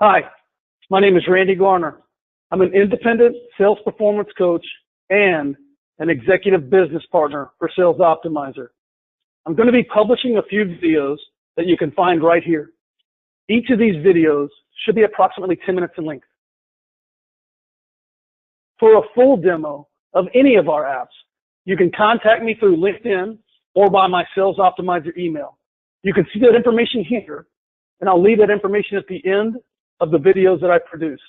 Hi, my name is Randy Garner. I'm an independent sales performance coach and an executive business partner for Sales Optimizer. I'm going to be publishing a few videos that you can find right here. Each of these videos should be approximately 10 minutes in length. For a full demo of any of our apps, you can contact me through LinkedIn or by my Sales Optimizer email. You can see that information here, and I'll leave that information at the end of the videos that I produce.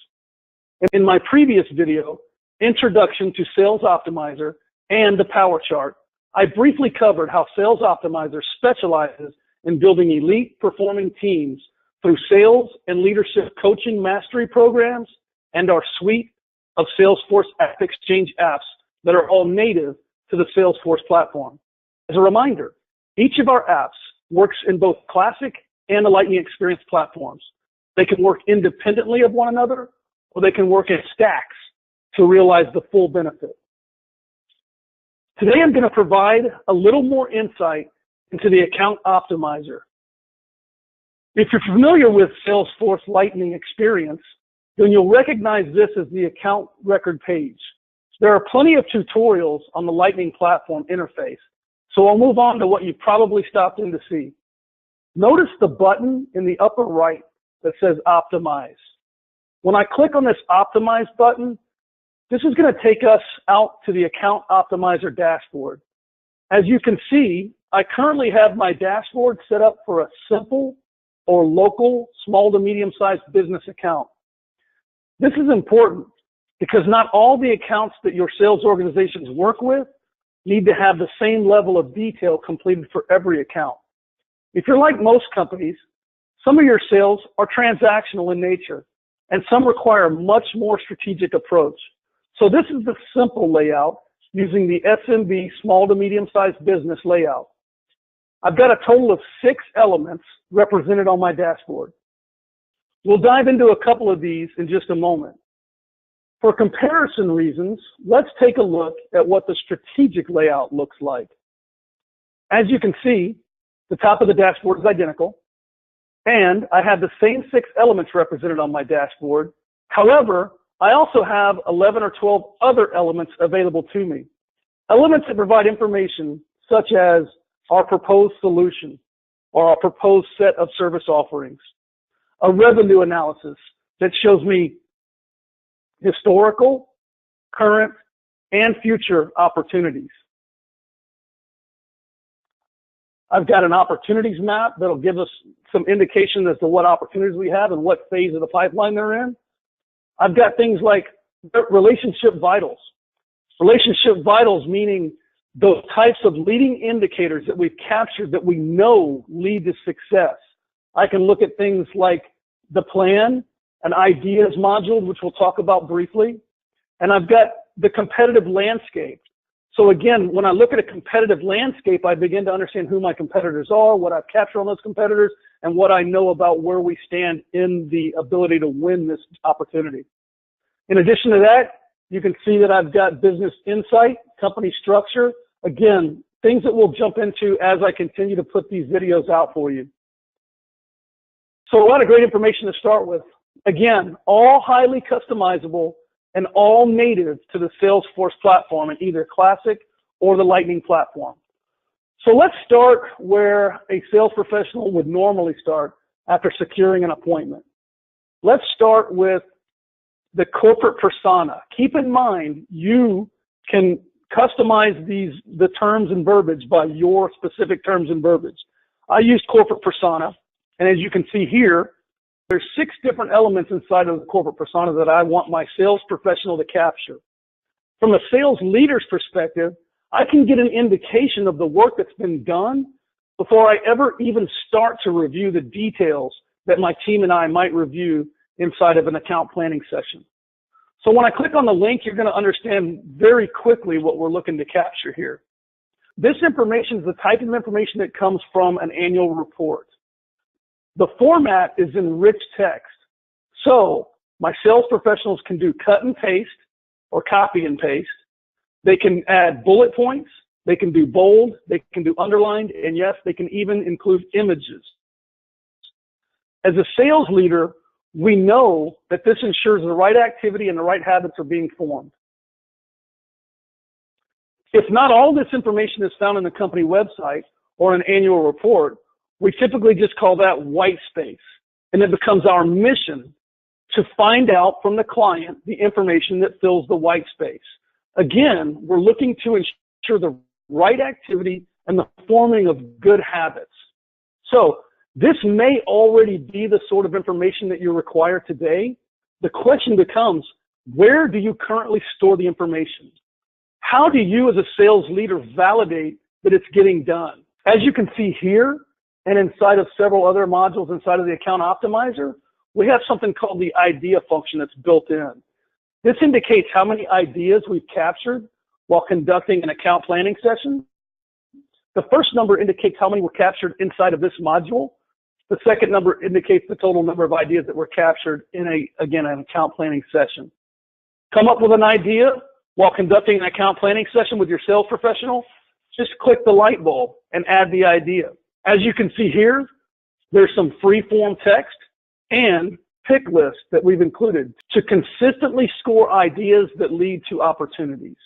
In my previous video, Introduction to Sales Optimizer and the Power Chart, I briefly covered how Sales Optimizer specializes in building elite performing teams through sales and leadership coaching mastery programs and our suite of Salesforce AppExchange apps that are all native to the Salesforce platform. As a reminder, each of our apps works in both Classic and the Lightning Experience platforms. They can work independently of one another, or they can work in stacks to realize the full benefit. Today I'm going to provide a little more insight into the Account Optimizer. If you're familiar with Salesforce Lightning Experience, then you'll recognize this as the account record page. There are plenty of tutorials on the Lightning platform interface, so I'll move on to what you probably stopped in to see. Notice the button in the upper right that says Optimize. When I click on this Optimize button, this is going to take us out to the Account Optimizer dashboard. As you can see, I currently have my dashboard set up for a simple or local small to medium-sized business account. This is important because not all the accounts that your sales organizations work with need to have the same level of detail completed for every account. If you're like most companies, some of your sales are transactional in nature, and some require a much more strategic approach. So this is the simple layout using the SMB, small to medium-sized business layout. I've got a total of 6 elements represented on my dashboard. We'll dive into a couple of these in just a moment. For comparison reasons, let's take a look at what the strategic layout looks like. As you can see, the top of the dashboard is identical, and I have the same 6 elements represented on my dashboard. However, I also have 11 or 12 other elements available to me. Elements that provide information such as our proposed solution or our proposed set of service offerings, a revenue analysis that shows me historical, current, and future opportunities. I've got an opportunities map that'll give us some indication as to what opportunities we have and what phase of the pipeline they're in. I've got things like relationship vitals. Relationship vitals meaning those types of leading indicators that we've captured that we know lead to success. I can look at things like the plan, an ideas module, which we'll talk about briefly, and I've got the competitive landscape. So again, when I look at a competitive landscape, I begin to understand who my competitors are, what I've captured on those competitors, and what I know about where we stand in the ability to win this opportunity. In addition to that, you can see that I've got business insight, company structure, again, things that we'll jump into as I continue to put these videos out for you. So a lot of great information to start with. Again, all highly customizable and all native to the Salesforce platform in either Classic or the Lightning platform. So let's start where a sales professional would normally start after securing an appointment. Let's start with the corporate persona. Keep in mind, you can customize the terms and verbiage by your specific terms and verbiage. I used corporate persona, and as you can see here, there's 6 different elements inside of the corporate persona that I want my sales professional to capture. From a sales leader's perspective, I can get an indication of the work that's been done before I ever even start to review the details that my team and I might review inside of an account planning session. So when I click on the link, you're going to understand very quickly what we're looking to capture here. This information is the type of information that comes from an annual report. The format is in rich text. So my sales professionals can do cut and paste or copy and paste. They can add bullet points. They can do bold. They can do underlined. And yes, they can even include images. As a sales leader, we know that this ensures the right activity and the right habits are being formed. If not all this information is found in the company website or an annual report, we typically just call that white space. And it becomes our mission to find out from the client the information that fills the white space. Again, we're looking to ensure the right activity and the forming of good habits. So this may already be the sort of information that you require today. The question becomes, where do you currently store the information? How do you as a sales leader validate that it's getting done? As you can see here, and inside of several other modules inside of the Account Optimizer, we have something called the idea function that's built in. This indicates how many ideas we've captured while conducting an account planning session. The first number indicates how many were captured inside of this module. The second number indicates the total number of ideas that were captured in again, an account planning session. Come up with an idea while conducting an account planning session with your sales professional, just click the light bulb and add the idea. As you can see here, there's some free form text and pick lists that we've included to consistently score ideas that lead to opportunities.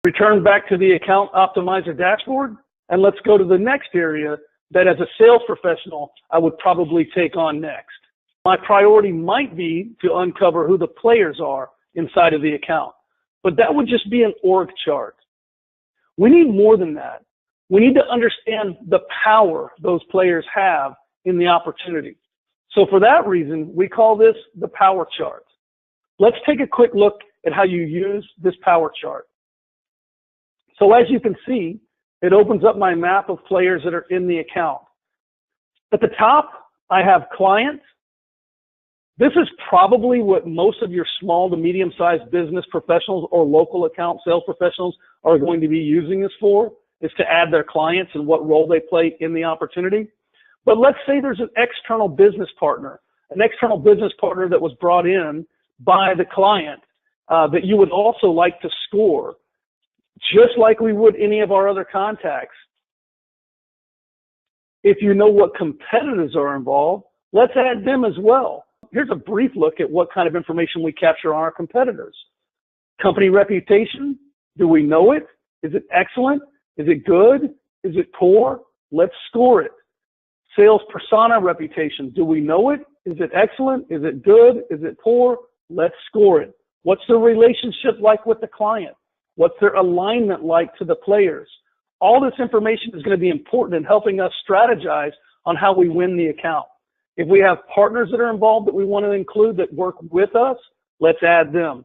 Return back to the Account Optimizer dashboard, and let's go to the next area that as a sales professional, I would probably take on next. My priority might be to uncover who the players are inside of the account, but that would just be an org chart. We need more than that. We need to understand the power those players have in the opportunity. So for that reason, we call this the power chart. Let's take a quick look at how you use this power chart. So as you can see, it opens up my map of players that are in the account. At the top, I have clients. This is probably what most of your small to medium-sized business professionals or local account sales professionals are going to be using this for, is to add their clients and what role they play in the opportunity. But let's say there's an external business partner that was brought in by the client that you would also like to score, just like we would any of our other contacts. If you know what competitors are involved, let's add them as well. Here's a brief look at what kind of information we capture on our competitors. Company reputation, do we know it? Is it excellent? Is it good? Is it poor? Let's score it. Sales persona reputation, do we know it? Is it excellent? Is it good? Is it poor? Let's score it. What's the relationship like with the client? What's their alignment like to the players? All this information is going to be important in helping us strategize on how we win the account. If we have partners that are involved that we want to include that work with us, let's add them.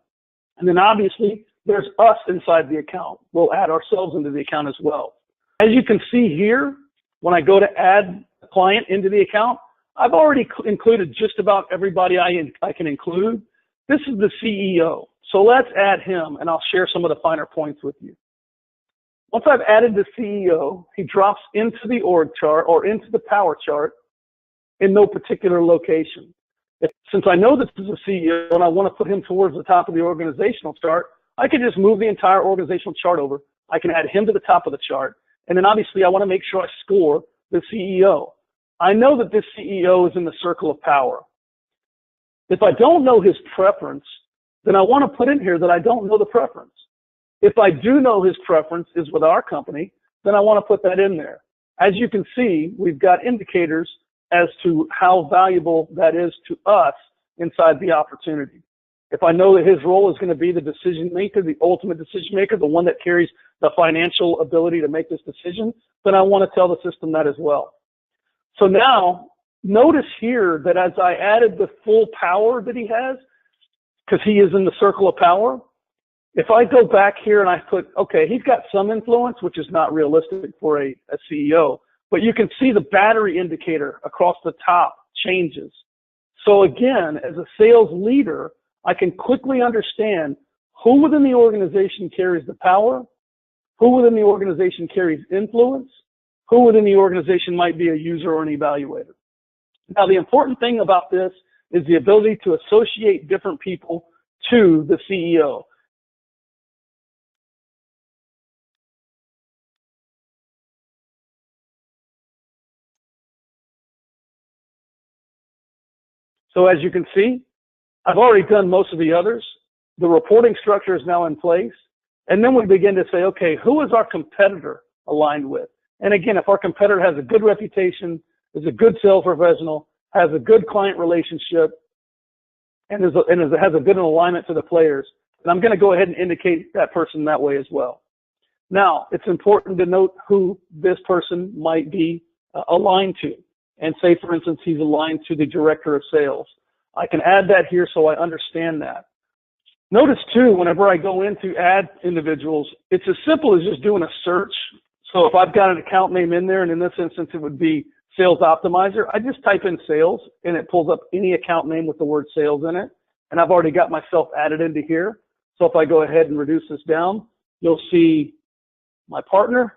And then obviously, there's us inside the account. We'll add ourselves into the account as well. As you can see here, when I go to add a client into the account, I've already included just about everybody I can include. This is the CEO. So let's add him, and I'll share some of the finer points with you. Once I've added the CEO, he drops into the org chart or into the power chart in no particular location. Since I know this is a CEO and I want to put him towards the top of the organizational chart, I can just move the entire organizational chart over. I can add him to the top of the chart. And then obviously I want to make sure I score the CEO. I know that this CEO is in the circle of power. If I don't know his preference, then I want to put in here that I don't know the preference. If I do know his preference is with our company, then I want to put that in there. As you can see, we've got indicators as to how valuable that is to us inside the opportunity. If I know that his role is going to be the decision maker, the ultimate decision maker, the one that carries the financial ability to make this decision, then I want to tell the system that as well. So now, notice here that as I added the full power that he has, because he is in the circle of power, if I go back here and I put, okay, he's got some influence, which is not realistic for a CEO, but you can see the battery indicator across the top changes. So again, as a sales leader, I can quickly understand who within the organization carries the power, who within the organization carries influence, who within the organization might be a user or an evaluator. Now, the important thing about this is the ability to associate different people to the CEO. So as you can see, I've already done most of the others. The reporting structure is now in place. And then we begin to say, okay, who is our competitor aligned with? And again, if our competitor has a good reputation, is a good sales professional, has a good client relationship, and has a good alignment to the players, then I'm going to go ahead and indicate that person that way as well. Now, it's important to note who this person might be aligned to. And say, for instance, he's aligned to the director of sales. I can add that here so I understand that. Notice too, whenever I go in to add individuals, it's as simple as just doing a search. So if I've got an account name in there, and in this instance it would be Sales Optimizer, I just type in sales and it pulls up any account name with the word sales in it. And I've already got myself added into here. So if I go ahead and reduce this down, you'll see my partner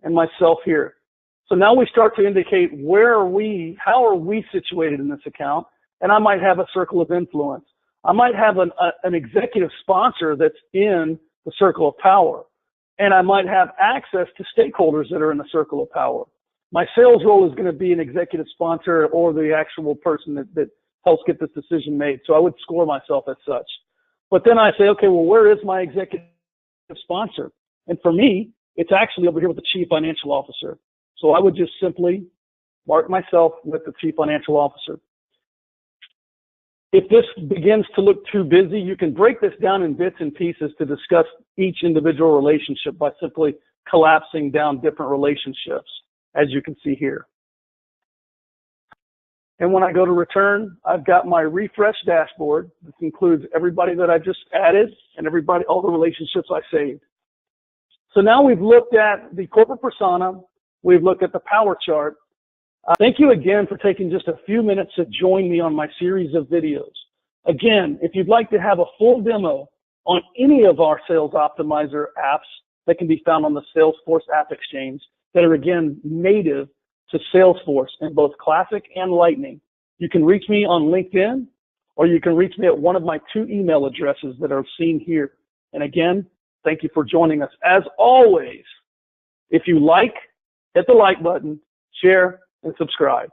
and myself here. So now we start to indicate how are we situated in this account, and I might have a circle of influence. I might have an executive sponsor that's in the circle of power, and I might have access to stakeholders that are in the circle of power. My sales role is going to be an executive sponsor or the actual person that helps get this decision made. So I would score myself as such. But then I say, okay, well, where is my executive sponsor? And for me, it's actually over here with the Chief Financial Officer. So I would just simply mark myself with the Chief Financial Officer. If this begins to look too busy, you can break this down in bits and pieces to discuss each individual relationship by simply collapsing down different relationships, as you can see here. And when I go to return, I've got my refresh dashboard. This includes everybody that I just added and all the relationships I saved. So now we've looked at the corporate persona. We've looked at the power chart. Thank you again for taking just a few minutes to join me on my series of videos. Again, if you'd like to have a full demo on any of our Sales Optimizer apps that can be found on the Salesforce AppExchange that are, again, native to Salesforce in both Classic and Lightning, you can reach me on LinkedIn, or you can reach me at one of my 2 email addresses that are seen here. And again, thank you for joining us. As always, if you like, hit the like button, share, and subscribe.